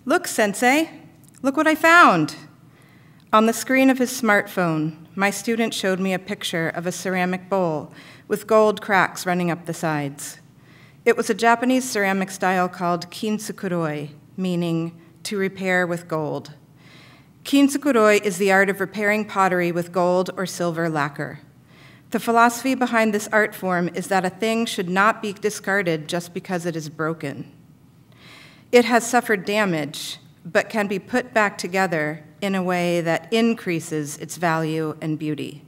"Look, Sensei, look what I found." On the screen of his smartphone, my student showed me a picture of a ceramic bowl with gold cracks running up the sides. It was a Japanese ceramic style called kintsukuroi, meaning to repair with gold. Kintsukuroi is the art of repairing pottery with gold or silver lacquer. The philosophy behind this art form is that a thing should not be discarded just because it is broken. It has suffered damage, but can be put back together in a way that increases its value and beauty.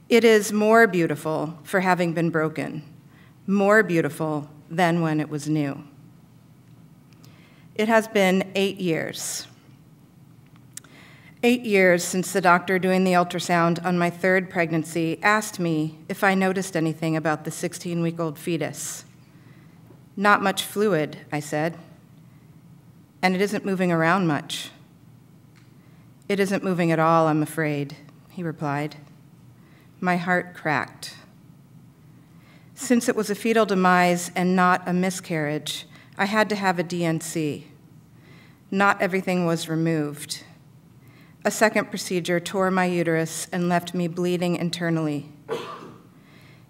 It is more beautiful for having been broken, more beautiful than when it was new. It has been 8 years. 8 years since the doctor doing the ultrasound on my third pregnancy asked me if I noticed anything about the 16-week-old fetus. "Not much fluid," I said. "And it isn't moving around much." "It isn't moving at all, I'm afraid," he replied. My heart cracked. Since it was a fetal demise and not a miscarriage, I had to have a DNC. Not everything was removed. A second procedure tore my uterus and left me bleeding internally.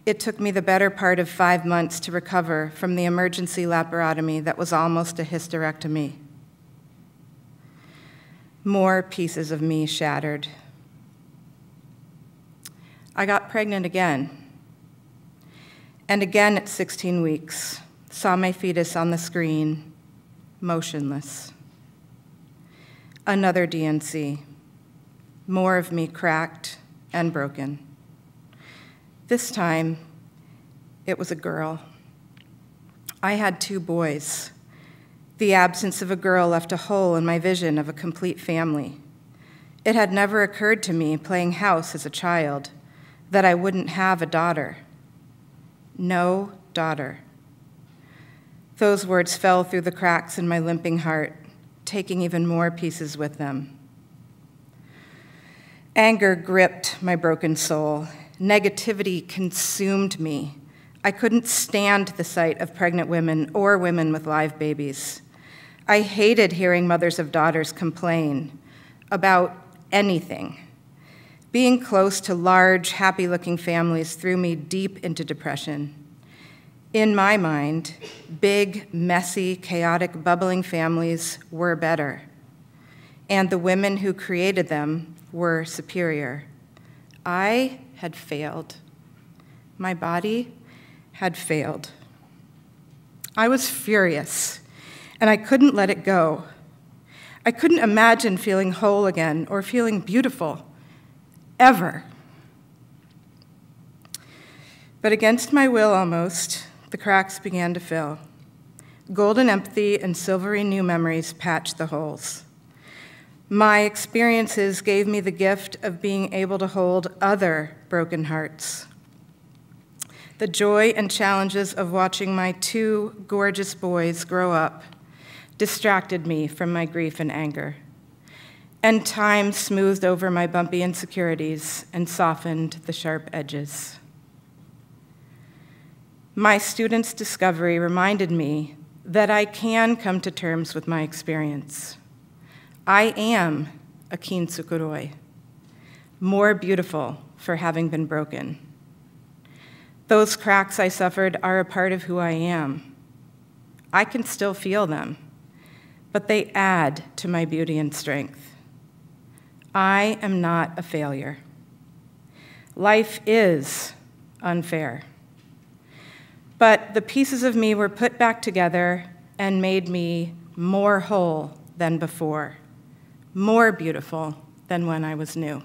It took me the better part of 5 months to recover from the emergency laparotomy that was almost a hysterectomy. More pieces of me shattered. I got pregnant again. And again at 16 weeks, saw my fetus on the screen, motionless. Another DNC. More of me cracked and broken. This time, it was a girl. I had 2 boys. The absence of a girl left a hole in my vision of a complete family. It had never occurred to me, playing house as a child, that I wouldn't have a daughter. No daughter. Those words fell through the cracks in my limping heart, taking even more pieces with them. Anger gripped my broken soul. Negativity consumed me. I couldn't stand the sight of pregnant women or women with live babies. I hated hearing mothers of daughters complain about anything. Being close to large, happy-looking families threw me deep into depression. In my mind, big, messy, chaotic, bubbling families were better, and the women who created them were superior. I had failed. My body had failed. I was furious, and I couldn't let it go. I couldn't imagine feeling whole again or feeling beautiful, ever. But against my will almost, the cracks began to fill. Golden empathy and silvery new memories patched the holes. My experiences gave me the gift of being able to hold other broken hearts. The joy and challenges of watching my 2 gorgeous boys grow up distracted me from my grief and anger. And time smoothed over my bumpy insecurities and softened the sharp edges. My student's discovery reminded me that I can come to terms with my experience. I am a kintsukuroi, more beautiful for having been broken. Those cracks I suffered are a part of who I am. I can still feel them, but they add to my beauty and strength. I am not a failure. Life is unfair. But the pieces of me were put back together and made me more whole than before, more beautiful than when I was new.